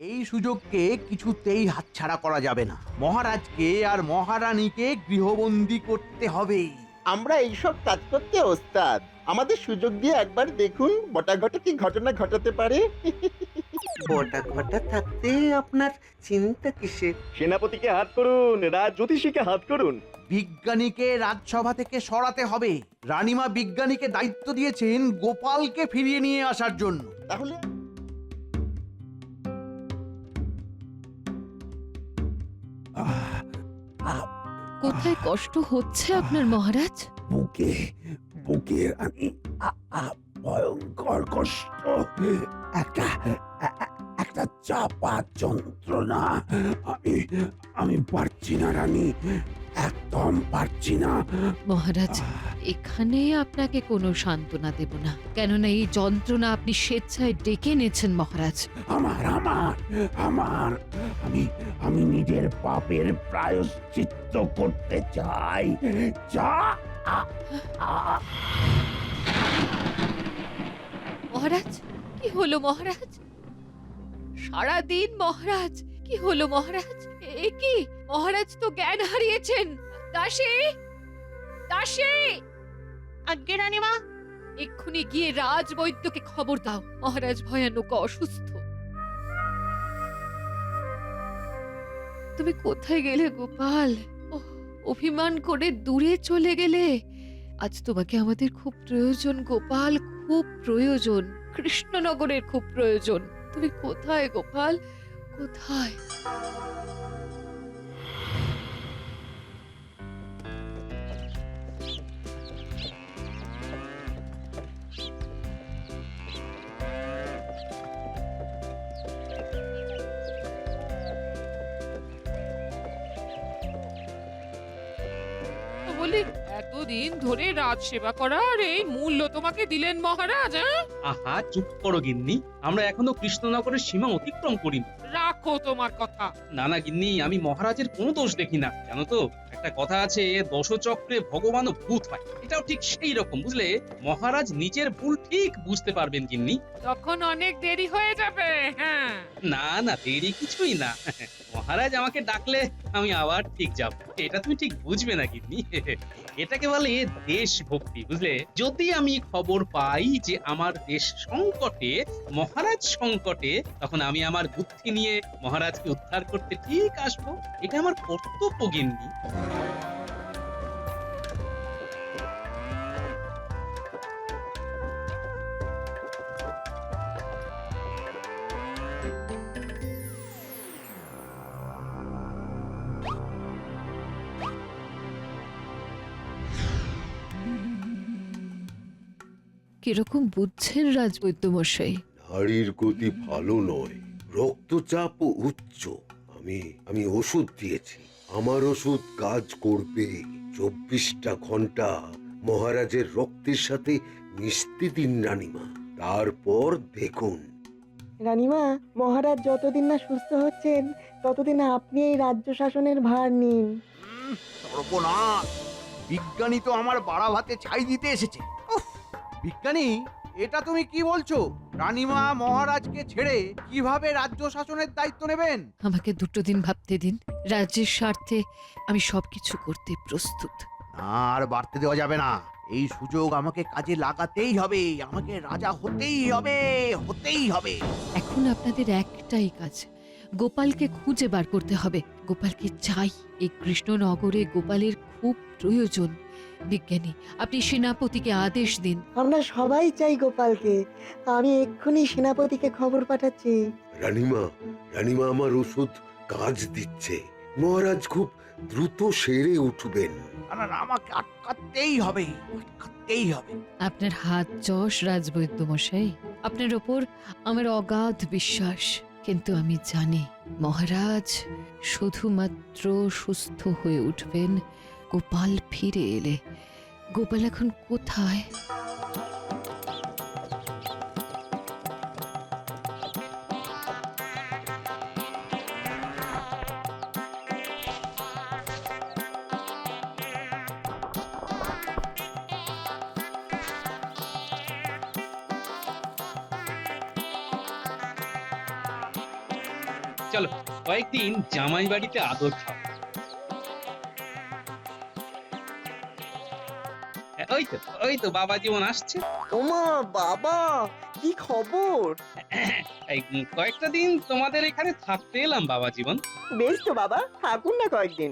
এই সুযোগকে কিছুতেই হাতছাড়া করা যাবে না। মহারাজকে আর মহারানীকে গৃহবন্দী করতে হবে। আমরা এইসব কাজ করতে ওস্তাদ। আমাদের সুযোগ দিয়ে একবার দেখুন বটাঘটা কি ঘটনা ঘটাতে পারে। বটা ঘটা থাকতে আপনার চিন্তা কিসে? সেনাপতিকে হাত করুন, রাজ জ্যোতিষীকে হাত করুন। বিজ্ঞানীকে রাজসভা থেকে সরাতে হবে। রানীমা বিজ্ঞানীকে দায়িত্ব দিয়েছেন গোপালকে ফিরিয়ে নিয়ে আসার জন্য। তাহলে কোথায় কষ্ট হচ্ছে আপনার মহারাজ? বুকে বুকে রানী ভয়ঙ্কর কষ্ট, একটা একটা চাপা যন্ত্রণা। আমি আমি পারছি না রানী, একদম পারছি না। মহারাজ, এখানে আপনাকে কোনো সান্ত্বনা দেব না, কেননা এই যন্ত্রণা আপনি স্বেচ্ছায় ডেকে এনেছেন মহারাজ। আমার আমার আমার আমি আমি নিজের পাপের প্রায়শ্চিত্ত করতে চাই। যা মহারাজ, কি হলো মহারাজ? সারাদিন মহারাজ, কি হলো মহারাজ? এ কি, মহারাজ তো জ্ঞান হারিয়েছেন। দাসী, দাসী! আজ্ঞে রানীমা। এক্ষুনি গিয়ে রাজবৈদ্যকে খবর দাও, মহারাজ ভয়ানক অসুস্থ। তুমি কোথায় গেলে গোপাল? ওহ, অভিমান করে দূরে চলে গেলে। আজ তোমাকে আমাদের খুব প্রয়োজন গোপাল, খুব প্রয়োজন। কৃষ্ণনগরের খুব প্রয়োজন। তুমি কোথায় গোপাল, কোথায়? বলি, এতদিন ধরে রাজ সেবা করার এই মূল্য তোমাকে দিলেন মহারাজ? আহা, চুপ করো গিন্নি, আমরা এখনো কৃষ্ণনগরের সীমা অতিক্রম করিনি। রাখো তোমার কথা। না না গিন্নি, আমি মহারাজের কোনো দোষ দেখি না। জানো তো, একটা কথা আছে, দশচক্রে ভগবানও ভূত হয়। এটাও ঠিক সেই রকম, বুঝলে? মহারাজ নিজের ভুল ঠিক বুঝতে পারবেন গিন্নি। তখন অনেক দেরি হয়ে যাবে। হ্যাঁ, না না, দেরি কিছুই না। মহারাজ আমাকে ডাকলে আমি আবার ঠিক যাব। এটা তুমি ঠিক বুঝবে না গিন্নি। এটাকে বলে দেশভক্তি, বুঝলে? যদি আমি খবর পাই যে আমার দেশ সংকটে, মহারাজ সংকটে, তখন আমি আমার বুদ্ধি নিয়ে মহারাজকে উদ্ধার করতে ঠিক আসবো। এটা আমার কর্তব্য গিন্নি। কিরকম বুঝছেন রাজবৈদ্য মশাই? নারীর গতি ভালো নয়, রক্তচাপ উচ্চ। আমি ওষুধ দিয়েছি, আমার ওষুধ কাজ করবে। 24টা ঘন্টা মহারাজের রক্তের সাথে মিশতে দিন রানীমা, তারপর দেখুন। রানীমা, মহারাজ যতদিন না সুস্থ হচ্ছেন ততদিন আপনি এই রাজ্য শাসনের ভার নিন। সর্বনাশ! বিজ্ঞানী তো আমার বাড়া ভাতে ছাই দিতে এসেছে। উফ! বিজ্ঞানী, এটা তুমি কি বলছো? রানীমা মহারাজকে ছেড়ে কিভাবে রাজ্য শাসনের দায়িত্ব নেবেন? আমাকে 2 দিন ভাবতে দিন। রাজ্যের স্বার্থে আমি সবকিছু করতে প্রস্তুত। আর বাড়তে দেওয়া যাবে না। এই সুযোগ আমাকে কাজে লাগাতেই হবে। আমাকে রাজা হতেই হবে, হতেই হবে। এখন আপনাদের একটাই কাজ, গোপালকে খুঁজে বার করতে হবে। গোপালকে চাই, এই কৃষ্ণনগরে গোপালের খুব প্রয়োজন। বিজ্ঞানী, আপনি সেনাপতিকে আদেশ দিন। আমরা সবাই চাই গোপালকে। আমি এক্ষুনি সেনাপতিকে খবর পাঠাচ্ছি। রানীমা আমার ওষুধ কাজ দিচ্ছে, মহারাজ খুব দ্রুত সেরে উঠবেন। আর আমাকে আটকাতেই হবে, আটকাতেই হবে। আপনার হাত যশ রাজবৈদ্য মশাই, আপনার ওপর আমার অগাধ বিশ্বাস। কিন্তু আমি জানি মহারাজ শুধুমাত্র সুস্থ হয়ে উঠবেন গোপাল ফিরে এলে। গোপাল এখন কোথায়? চলো কয়েকদিন জামাই বাড়িতে আদর খাও। ওই তো বাবা জীবন আসছে। ওমা বাবা, কি খবর? এই কয়েকটা দিন তোমাদের এখানে থাকতে এলাম বাবা জীবন। বেশ তো বাবা, থাকুন না কয়েকদিন।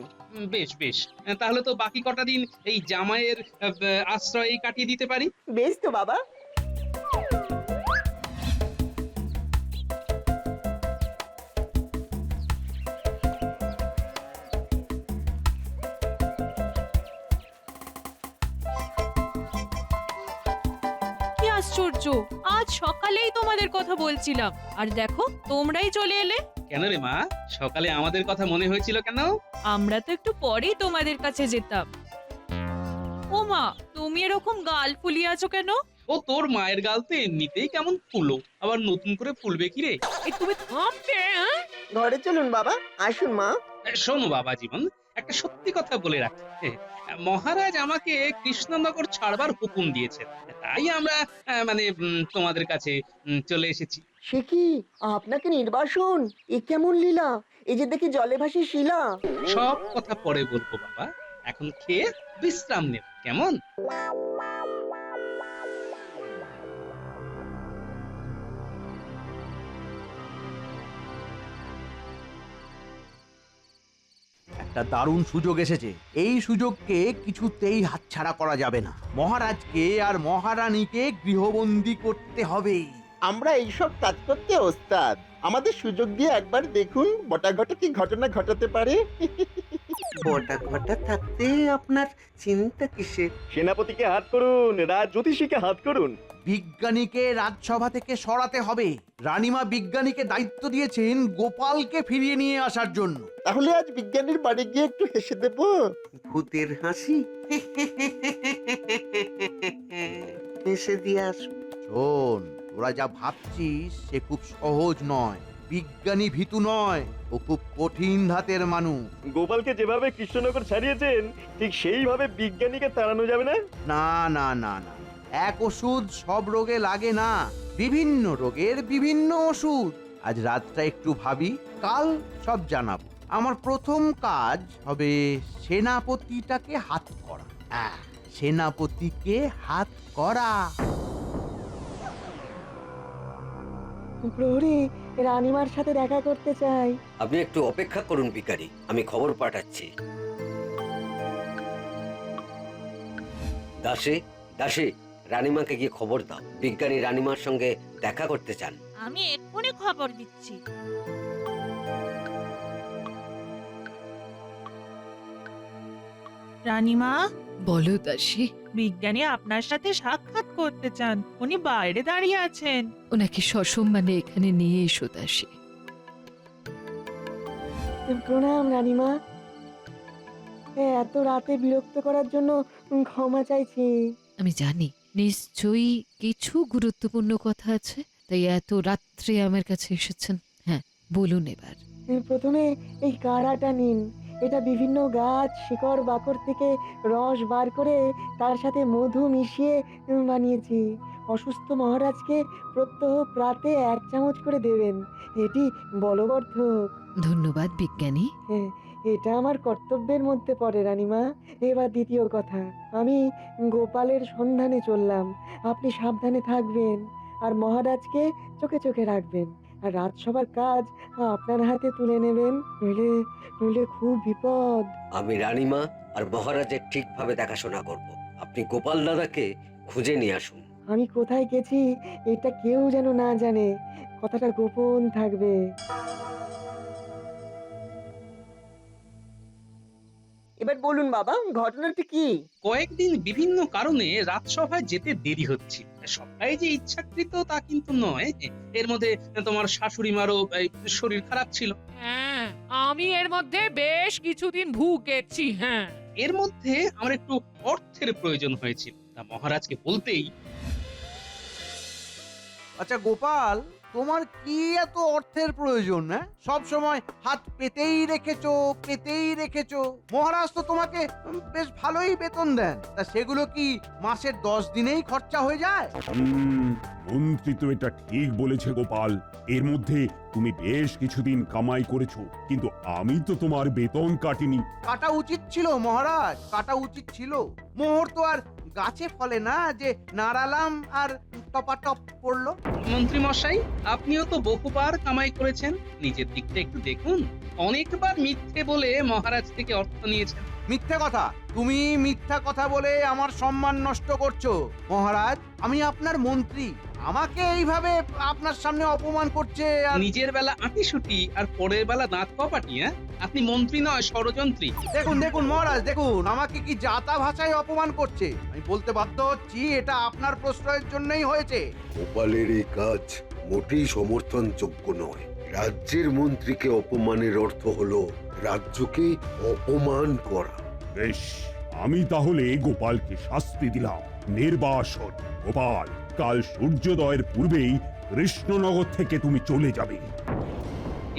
বেশ বেশ, তাহলে তো বাকি কটা দিন এই জামাইয়ের আশ্রয়ে কাটিয়ে দিতে পারি। বেশ তো বাবা। কি আশ্চর্য, আজ সকালেই তোমাদের কথা বলছিলাম আর দেখো তোমরাই চলে এলে। কেন রে মা, সকালে আমাদের কথা মনে হয়েছিল কেন? আমরা তো একটু পরেই তোমাদের কাছে যেতাম। ও মা, তুমি এরকম গাল ফুলিয়ে আছো কেন? ও তোর মায়ের গাল তো এমনিতেই কেমন ফুলো, আবার নতুন করে ফুলবে কি রে? এই তুমি থামবে? হ্যাঁ? ঘরে চলুন বাবা, আসুন মা। শোনো বাবা জীবন, একটা সত্যি কথা বলে রাখি। মহারাজ আমাকে কৃষ্ণনগর ছাড়বার হুকুম দিয়েছেন, তাই আমরা তোমাদের কাছে চলে এসেছি। সে কি, আপনাকে নির্বাসন? এ কেমন লীলা? এই যে দেখি জলে ভাসি শিলা। সব কথা পরে বলবো বাবা, এখন খেয়ে বিশ্রাম নেব কেমন? একটা দারুণ সুযোগ এসেছে, এই সুযোগকে কিছুতেই হাতছাড়া করা যাবে না। মহারাজকে আর মহারানীকে গৃহবন্দী করতে হবে। আমরা এইসব কাজ করতে ওস্তাদ, আমাদের সুযোগ দিয়ে একবার দেখুন বটাঘটা কি ঘটনা ঘটাতে পারে। বটা ঘটা থাকতে আপনার চিন্তা কিসের? সেনাপতিকে হাত করুন, রাজ জ্যোতিষীকে হাত করুন। বিজ্ঞানীকে রাজসভা থেকে সরাতে হবে। রানীমা বিজ্ঞানীকে দায়িত্ব দিয়েছেন গোপালকে ফিরিয়ে নিয়ে আসার জন্য। তাহলে আজ বিজ্ঞানীর বাড়ি গিয়ে একটু হেসে দেব। ভূতের হাসি হেসে দিয়ে আসুন। শোন, তোরা যা ভাবছিস সে খুব সহজ নয়। বিজ্ঞানী ভীতু নয়, ও খুব কঠিন ধাতের মানুষ। গোপালকে যেভাবে কৃষ্ণনগর ছাড়িয়েছেন ঠিক সেইভাবে বিজ্ঞানীকে তাড়ানো যাবে না। না না না না, এক ওষুধ সব রোগে লাগে না, বিভিন্ন রোগের বিভিন্ন ওষুধ। আজ রাতটা একটু ভাবি, কাল সব জানাবো। আমার প্রথম কাজ হবে সেনাপতিটাকে হাত করা। সেনাপতিকে হাত করা। প্রহরী, রানীমার সাথে দেখা করতে চাই। আপনি একটু অপেক্ষা করুন বিকারি, আমি খবর পাঠাচ্ছি। দাসী, দাসী, রানীমাকে গিয়ে খবর দাও, বিজ্ঞানী রানীমার সঙ্গে দেখা করতে চান। আমি এক্ষুনি খবর দিচ্ছি। রানীমা, বলো দাসী। বিজ্ঞানী আপনার সাথে সাক্ষাৎ করতে চান, উনি বাইরে দাঁড়িয়ে আছেন। ওনাকে সসম্মানে এখানে নিয়ে এসো দাসী। প্রণাম রানীমা। এত রাতে বিরক্ত করার জন্য ক্ষমা চাইছি। আমি জানি নিশ্চয়ই কিছু গুরুত্বপূর্ণ কথা আছে, তাই এত রাত্রে আমার কাছে এসেছেন। হ্যাঁ, বলুন এবার। প্রথমে এই কাড়াটা নিন। এটা বিভিন্ন গাছ, শিকড় বাকড় থেকে রস বার করে তার সাথে মধু মিশিয়ে বানিয়েছি। অসুস্থ মহারাজকে প্রত্যহ প্রাতে 1 চামচ করে দেবেন, এটি বলবর্ধক। ধন্যবাদ বিজ্ঞানী। হ্যাঁ, এটা আমার কর্তব্যের মধ্যে পড়ে রানীমা। এবার দ্বিতীয় কথা, আমি গোপালের সন্ধানে চললাম। আপনি সাবধানে থাকবেন আর মহারাজকে চোখে চোখে রাখবেন। আর রাজসভার কাজ আপনার হাতে তুলে নেবেন, নইলে খুব বিপদ। আমি রানীমা আর মহারাজের ঠিকভাবে দেখাশোনা করব। আপনি গোপাল দাদাকে খুঁজে নিয়ে আসুন। আমি কোথায় গেছি এটা কেউ যেন না জানে, কথাটা গোপন থাকবে। এবার বলুন বাবা, ঘটনাটি কি? কয়েকদিন বিভিন্ন কারণে রাজসভায় যেতে দেরি হচ্ছে। সবাই যে ইচ্ছাকৃত তা কিন্তু নয়, এর মধ্যে তোমার শাশুড়ি মারও শরীর খারাপ ছিল। হ্যাঁ, আমি এর মধ্যে বেশ কিছুদিন ভুগেছি। হ্যাঁ, এর মধ্যে আমার একটু অর্থের প্রয়োজন হয়েছিল, তা মহারাজকে বলতেই। আচ্ছা গোপাল, তোমার কি এত অর্থের প্রয়োজন? সব সময় হাত পেতেই রেখেছো। মহারাজ তো তোমাকে বেশ ভালোই বেতন দেন, তা সেগুলো কি মাসের 10 দিনেই খরচা হয়ে যায়? মন্ত্রী তো এটা ঠিক বলেছে গোপাল। এর মধ্যে তুমি বেশ কিছুদিন কামাই করেছো, কিন্তু আমি তো তোমার বেতন কাটিনি। কাটা উচিত ছিল মহারাজ, কাটা উচিত ছিল। মোহর তো আর গাছে ফলে না যে নাড়ালাম আর টপাটপ পড়লো। মন্ত্রী মশাই, আপনিও তো বহুবার কামাই করেছেন, নিজের দিকটা একটু দেখুন। অনেকবার মিথ্যে বলে মহারাজ থেকে অর্থ নিয়েছেন। মিথ্যা কথা, তুমি মিথ্যা কথা বলে আমার সম্মান নষ্ট করছো মহারাজ। আমি আপনার মন্ত্রী, আমাকে এইভাবে আপনার সামনে অপমান করছে। আর নিজের বেলা আঁটিসুটি আর পরের বেলা দাঁত কপাটি। হ্যাঁ, আপনি মন্ত্রী নয়, ষড়যন্ত্রী। দেখুন দেখুন মহারাজ, দেখুন আমাকে কি জাতা ভাষায় অপমান করছে। আমি বলতে বাধ্য হচ্ছি এটা আপনার প্রশ্রয়ের জন্যই হয়েছে। গোপালের এই কাজ মোটেই সমর্থনযোগ্য নয়। রাজ্যের মন্ত্রীকে অপমানের অর্থ হলো রাজ্যকে অপমান করা। বেশ, আমি তাহলে গোপালকে শাস্তি দিলাম, নির্বাসন। গোপাল, কাল সূর্যোদয়ের পূর্বেই কৃষ্ণনগর থেকে তুমি চলে যাবে।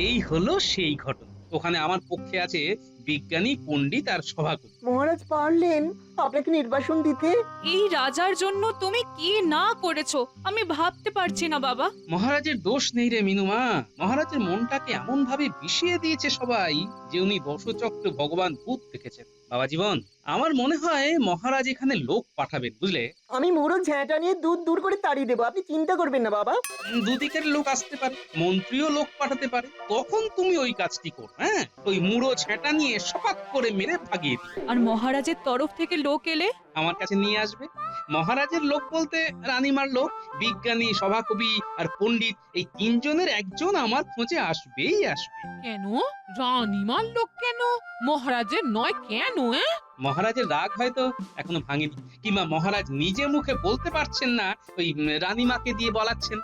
এই হলো সেই ঘটনা। ওখানে আমার পক্ষে আছে বিজ্ঞানী, পণ্ডিত আর সভাপতি। মহারাজ পারলেন আপনাকে নির্বাসন দিতে? এই রাজার জন্য তুমি কি না করেছো আমি ভাবতে পারছি না বাবা। মহারাজের দোষ নেই রে মিনুমা। মহারাজের মনটাকে এমন ভাবে বিষিয়ে দিয়েছে সবাই যে উনি বর্ষচক্র ভগবান ভূত দেখেছেন। বাবা জীবন, আমার মনে হয় মহারাজ এখানে লোক পাঠাবেন, বুঝলে? আমি মুড়ো ঝ্যাঁটা নিয়ে দুধ দূর করে তাড়িয়ে দেবো, আপনি চিন্তা করবেন না বাবা। দুদিকের লোক আসতে পারে, মন্ত্রীও লোক পাঠাতে পারে। তখন তুমি ওই কাজটি করো। হ্যাঁ, ওই মুড়ো ছেঁটা নিয়ে সপাক করে মেরে ভাগিয়ে দিও। আর মহারাজের তরফ থেকে লোক এলে আমার কাছে নিয়ে আসবে। মহারাজের লোক বলতে রানীমার লোক, বিজ্ঞানী, সভাকবি আর পণ্ডিত, এই তিনজনের একজন আমার খোঁজে আসবেই আসবে। কেন রানীমার লোক কেন? মহারাজের নয় কেন? মহারাজের রাগ হয়তো এখনো ভাঙেনি, কিংবা মহারাজ নিজে মুখে বলতে পারছেন না, ওই রানীমাকে দিয়ে বলাচ্ছেন।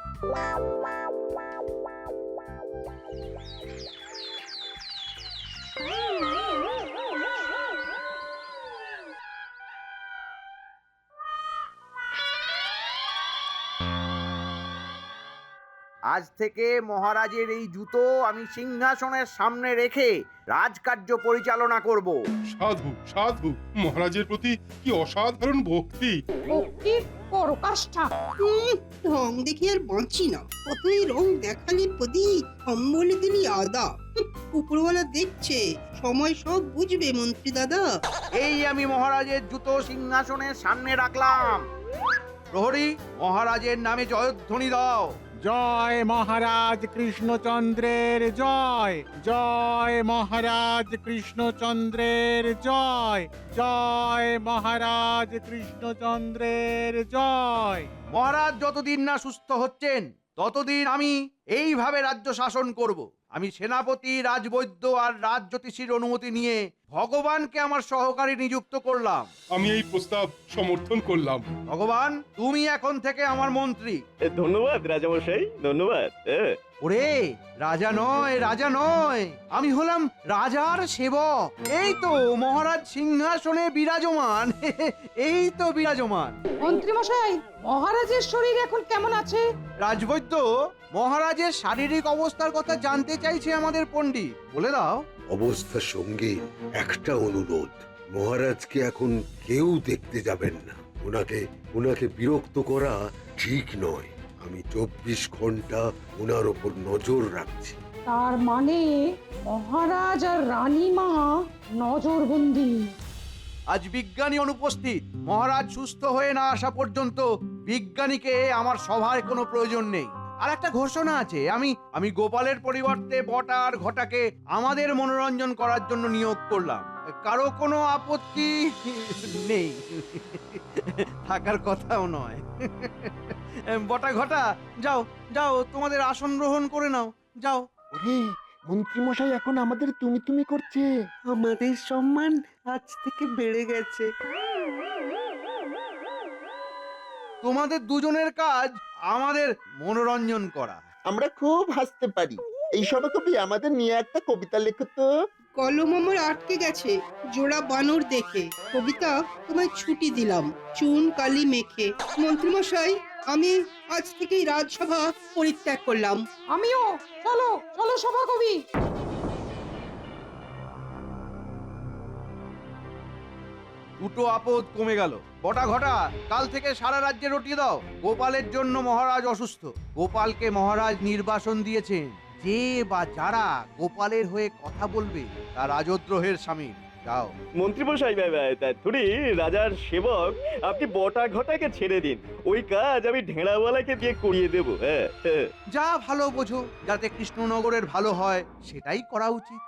আজ থেকে মহারাজের এই জুতো আমি সিংহাসনের সামনে রেখে রাজকার্য পরিচালনা করব। সাধু সাধু, মহারাজের প্রতি কি অসাধারণ ভক্তি! রং দেখে আর বাঁচি না। কতই রং দেখালি প্রদীপ, সম্বলে দিলি আদা। উপরওয়ালা দেখছে, সময় সব বুঝবে মন্ত্রী দাদা। এই আমি মহারাজের জুতো সিংহাসনের সামনে রাখলাম। প্রহরী, মহারাজের নামে জয়ধ্বনি দাও। জয় মহারাজ কৃষ্ণচন্দ্রের জয়, জয় মহারাজ কৃষ্ণচন্দ্রের জয়, জয় মহারাজ কৃষ্ণচন্দ্রের জয়। মহারাজ যতদিন না সুস্থ হচ্ছেন ততদিন আমি এইভাবে রাজ্য শাসন করব। আমি সেনাপতি, রাজবৈদ্য আর রাজজ্যোতিষীর অনুমতি নিয়ে ভগবানকে আমার সহকারী নিযুক্ত করলাম। আমি এই প্রস্তাব সমর্থন করলাম। ভগবান, তুমি এখন থেকে আমার মন্ত্রী। ধন্যবাদ রাজামশাই, ধন্যবাদ। ওরে, রাজা নয়, রাজা নয়, আমি হলাম রাজার সেবক। এই তো মহারাজ সিংহাসনে বিরাজমান। এই তো বিরাজমান। মন্ত্রী মশাই, মহারাজের শরীর এখন কেমন আছে? রাজবৈদ্য, মহারাজের শারীরিক অবস্থার কথা জানতে চাইছে আমাদের পণ্ডিত, বলে দাও। অবস্থার সঙ্গে একটা অনুরোধ, মহারাজকে এখন কেউ দেখতে যাবেন না। ওনাকে বিরক্ত করা ঠিক নয়। আমি 24 ঘন্টা ওনার ওপর নজর রাখছি। তার মানে মহারাজ আর রানীমা নজরবন্দি। আজ বিজ্ঞানী অনুপস্থিত। মহারাজ সুস্থ হয়ে না আসা পর্যন্ত বিজ্ঞানীকে আমার সভায় কোনো প্রয়োজন নেই। আর একটা ঘোষণা আছে, আমি গোপালের পরিবর্তে বটা আর ঘটাকে আমাদের মনোরঞ্জন করার জন্য নিয়োগ করলাম। কারো কোনো আপত্তি নেই, থাকার কথাও নয়। বটা ঘটা, যাও যাও, তোমাদের আসন গ্রহণ করে নাও, যাও। ওরে, মন্ত্রী মশাই এখন আমাদের তুমি তুমি করছে। আমাদের সম্মান আজ থেকে বেড়ে গেছে। তোমাদের দুজনের কাজ আমাদের মনোরঞ্জন করা। আমরা খুব হাসতে পারি। এই সভাকবি, আমাদের নিয়ে একটা কবিতা লেখো তো। কলম আমার আটকে গেছে জোড়া বানর দেখে। কবিতা তোমায় ছুটি দিলাম চুন কালি মেখে। মন্ত্রী মশাই, আমি আজ থেকেই রাজসভা পরিত্যাগ করলাম। আমিও। চলো চলো সভাকবি। দুটো আপদ কমে গেল। বটা ঘটা, কাল থেকে সারা রাজ্যে রটিয়ে দাও। গোপালের জন্য মহারাজ অসুস্থ। গোপালকে মহারাজ নির্বাসন দিয়েছেন যে বা যারা গোপালের হয়ে কথা বলবে তা রাজদ্রোহের শামিল। যাও। মন্ত্রীমশাই থুড়ি রাজার সেবক আপনি বটা ঘটাকে ছেড়ে দিন, ওই কাজ আমি ঢেঁড়াওয়ালাকে দিয়ে করিয়ে দেবো। হ্যাঁ হ্যাঁ। যা ভালো বোঝো, যাতে কৃষ্ণনগরের ভালো হয় সেটাই করা উচিত।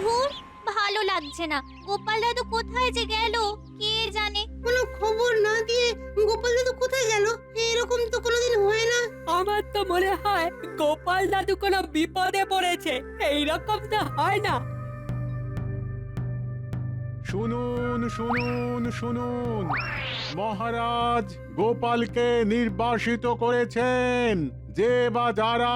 ধুর, ভালো লাগছে না। গোপাল দাদু কোথায় যে গেল কে জানে। কোনো খবর না দিয়ে গোপাল দাদু কোথায় গেল? এরকম তো কোনোদিন হয় না। আমার তো মনে হয় গোপাল দাদু কোনো বিপদে পড়েছে, এইরকম তো হয় না। শুনুন শুনুন শুনুন, মহারাজ গোপালকে নির্বাসিত করেছেন। যে বা যারা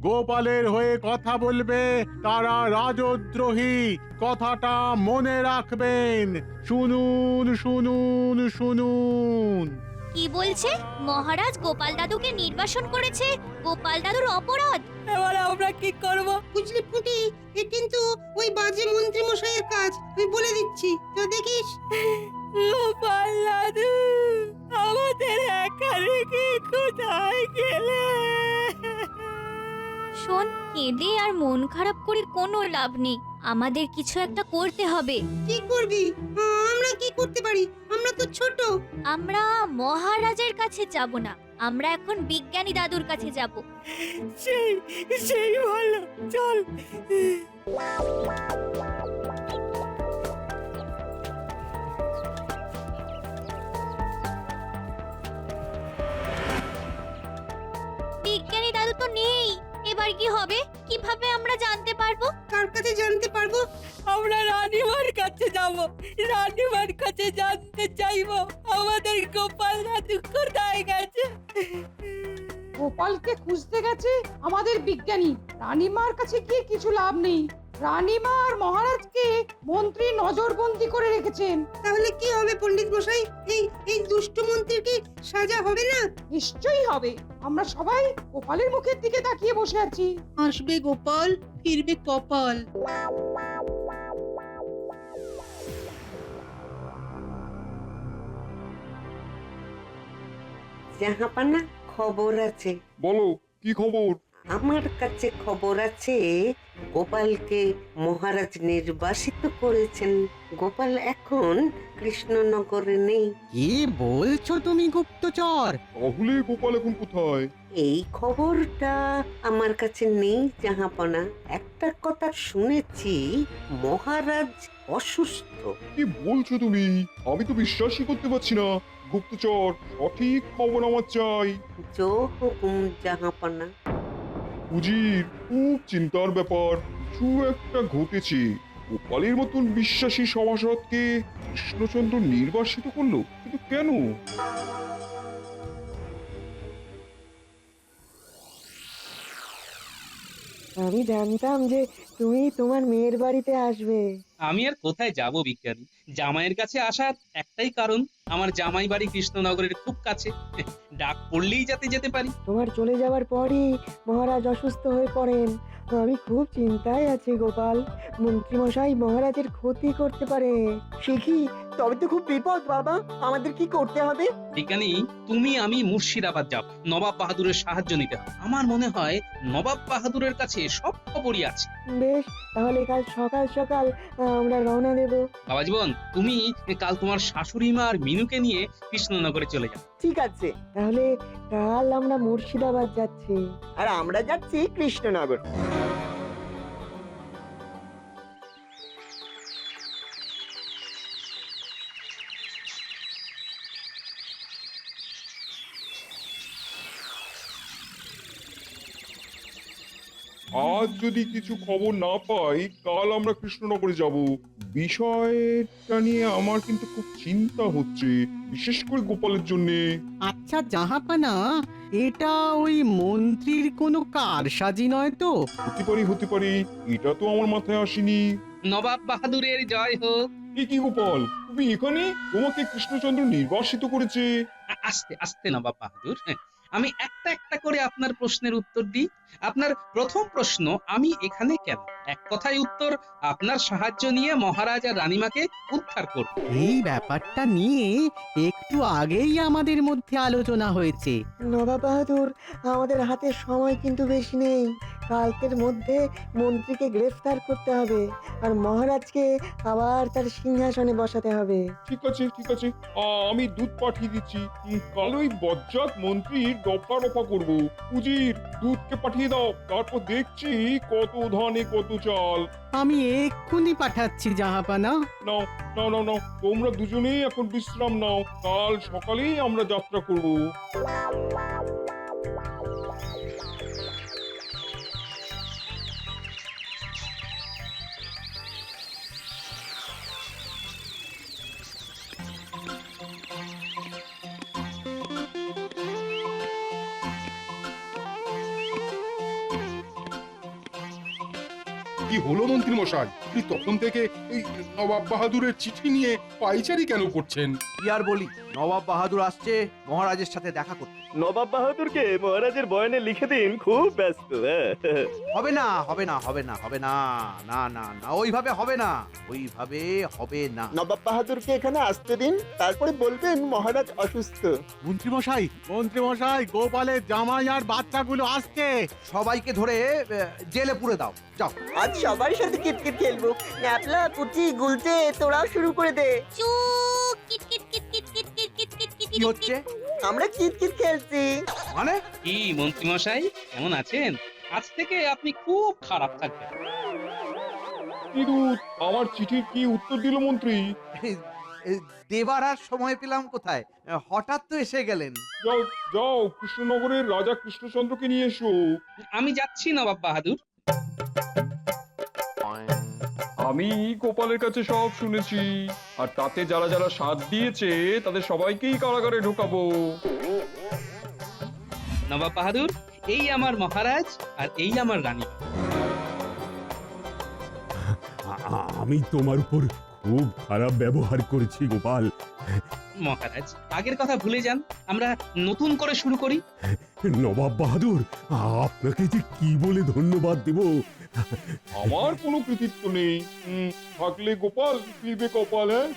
গোপালের হয়ে কথা বলবে তারা রাজদ্রোহী, কথাটা মনে রাখবেন। শুনুন শুনুন শুনুন। কি বলছে? মহারাজ গোপাল দাদুকে নির্বাসন করেছে? গোপাল দাদুর অপরাধ? এবার আমরা কি করব? বুঝলি পুটি, এ কিন্তু ওই বাজে মন্ত্রী মশাইয়ের কাজ, আমি বলে দিচ্ছি। তো দেখিস। গোপাল দাদু, আমাদের একা রেখে কোথায় গেলে? শোন, কেঁদে আর মন খারাপ করে কোনো লাভ নেই। আমাদের কিছু একটা করতে হবে। কি করবি? আমরা কি করতে পারি? আমরা তো ছোট। আমরা মহারাজের কাছে যাব না, আমরা এখন বিজ্ঞানী দাদুর কাছে যাব। সেই ভালো, চল। বিজ্ঞানী দাদু তো নেই, এবার কি হবে? কিভাবে আমরা জানতে পারবো? কার কাছে জানতে পারবো? আমরা রানীমার কাছে যাব, রানীমার কাছে জানতে চাইবো আমাদের গোপাল দাদু কোথায় গেছে। গোপালকে খুঁজতে গেছে আমাদের বিজ্ঞানী। রানীমার কাছে গিয়ে কিছু লাভ নেই। রানীমা আর মহারাজকে মন্ত্রী নজরবন্দি করে রেখেছেন। তাহলে কি হবে পণ্ডিত মশাই? এই দুষ্ট মন্ত্রীর কি সাজা হবে না? নিশ্চয়ই হবে। আমরা সবাই গোপালের মুখের দিকে তাকিয়ে বসে আছি। আসবে গোপাল, ফিরবে কপাল। জাহাপানা, খবর আছে। বলো কি খবর? আমার কাছে খবর আছে, গোপালকে মহারাজ নির্বাসিত করেছেন। গোপাল এখন কৃষ্ণনগরে নেই। কি বলছো তুমি গুপ্তচর? তাহলে গোপাল এখন কোথায়? এই খবরটা আমার কাছে নেই জাহাপনা। একটা কথা শুনেছি, মহারাজ অসুস্থ। কি বলছো তুমি? আমি তো বিশ্বাসই করতে পারছি না। গুপ্তচর, সঠিক খবর আমার চাই। জো হুকুম জাহাপনা। উজির, খুব চিন্তার ব্যাপার। কিছু একটা ঘটেছে। গোপালের মতন বিশ্বাসী সভাসদকে কৃষ্ণচন্দ্র নির্বাসিত করলো, কিন্তু কেন? আমি জানতাম যে তুমি তোমার মেয়ের বাড়িতে আসবে। আমি আর কোথায় যাব বিজ্ঞানী? জামাইয়ের কাছে আসার একটাই কারণ, আমার জামাই বাড়ি কৃষ্ণনগরের খুব কাছে, ডাক পড়লেই যাতে যেতে পারি। তোমার চলে যাওয়ার পরই মহারাজ অসুস্থ হয়ে পড়েন। আমি খুব চিন্তায় আছি গোপাল। মন্ত্রীমশাই মহারাজের ক্ষতি করতে পারে। শিখি, তবে তো খুব বিপদ বাবা। আমাদের কি করতে হবে? বিজ্ঞানী, তুমি আমি মুর্শিদাবাদ যাব, নবাব বাহাদুরের সাহায্য নিতে হবে। আমার মনে হয় নবাব বাহাদুরের কাছে সব খবরই আছে। বেশ, তাহলে কাল সকাল সকাল আমরা রওনা দেব। বাবা জীবন, তুমি কাল তোমার শাশুড়ি মা আর মিনুকে নিয়ে কৃষ্ণনগরে চলে যাও। ঠিক আছে। তাহলে কাল আমরা মুর্শিদাবাদ যাচ্ছি। আর আমরা যাচ্ছি কৃষ্ণনগর। আজ যদি কিছু খবর না পাই, কাল আমরা কৃষ্ণনগরে যাব। বিষয়টা নিয়ে আমার কিন্তু খুব চিন্তা হচ্ছে, বিশেষ করে গোপালের জন্য। আচ্ছা জাহাপানা, এটা ওই মন্ত্রীর কোনো কারসাজি নয় তো? হতে পারে, এটা তো আমার মাথায় আসেনি। নবাব বাহাদুরের জয় হোক। কি গোপাল, তুমি এখানে? তোমাকে কৃষ্ণচন্দ্র নির্বাসিত করেছে? আস্তে আস্তে নবাব বাহাদুর, আমি একটা একটা করে আপনার প্রশ্নের উত্তর দিই। আপনার প্রথম প্রশ্ন, আমি এখানে কেন? এক কথায় উত্তর, আপনার সাহায্য নিয়ে মহারাজ আর রানীমাকে উদ্ধার করব। এই ব্যাপারটা নিয়ে একটু আগেই আমাদের মধ্যে আলোচনা হয়েছে। নবাব বাহাদুর, আমাদের হাতে সময় কিন্তু বেশি নেই। কালকের মধ্যে মন্ত্রীকে গ্রেফতার করতে হবে আর মহারাজকে আবার তার সিংহাসনে বসাতে হবে। ঠিক আছে ঠিক আছে, আমি দুধ পাঠিয়ে দিচ্ছি। কাল ওই বজ্জাত মন্ত্রীর দফা রফা করবো। উজির, দুধকে পাঠিয়ে দাও, তারপর দেখছি কত ধানে কত চাল। আমি এক্ষুনি পাঠাচ্ছি জাহাপানা। নাও নাও নাও নাও, তোমরা দুজনেই এখন বিশ্রাম নাও, কাল সকালেই আমরা যাত্রা করবো। কি হলো মন্ত্রী মশাই? আপনি তখন থেকে এই নবাব বাহাদুরের চিঠি নিয়ে পাইচারি কেন করছেন? কি আর বলি, নবাব বাহাদুর আসছে মহারাজের সাথে দেখা করতে। নবাব বাহাদুরকে মহারাজের বয়ানে লিখে দিন, খুব ব্যস্ত। হবে না হবে না হবে না হবে না, না না না, ওইভাবে হবে না, ওইভাবে হবে না। নবাব বাহাদুরকে এখানে আসতে দিন, তারপরে বলবেন মহারাজ অসুস্থ। মন্ত্রী মশাই, গোপালের জামাই আর বাচ্চাগুলো আসছে। সবাইকে ধরে জেলে পুরে দাও, যাও। আজ সবার সাথে কিটকিট খেলবো। ন্যাপলা, পুচি, গুলটে, তোরাও শুরু করে দে। চুপ, kit kit kit kit kit kit kit kit kit. কি হচ্ছে? আমরা কিটকিট খেলছি। মানে কি মন্ত্রী মশাই, কেমন আছেন? আজ থেকে আপনি খুব খারাপ থাকবেন। কি দুধ, আমার চিঠির কি উত্তর দিল মন্ত্রী? দেবার আর সময় পেলাম কোথায়, হঠাৎ তো এসে গেলেন। যাও যাও, কৃষ্ণনগরের রাজা কৃষ্ণচন্দ্রকে নিয়ে এসো। আমি যাচ্ছি নবাব বাহাদুর। আমি গোপালের কাছে সব শুনেছি, আর তাতে যারা যারা সাথ দিয়েছে তাদের সবাইকেই কারাগারে ঢোকাবো। নবাব বাহাদুর, এই আমার মহারাজ আর এই আমার রানী। আমি তোমার উপর খুব খারাপ ব্যবহার করেছি গোপাল। মহারাজ, আগের কথা ভুলে যান, আমরা নতুন করে শুরু করি। নবাব বাহাদুর, আপনাকে যে কি বলে ধন্যবাদ দেব। আমার কোনো কৃতিত্ব নেই, থাকলে গোপাল ফিরবে কপাল। হ্যাঁ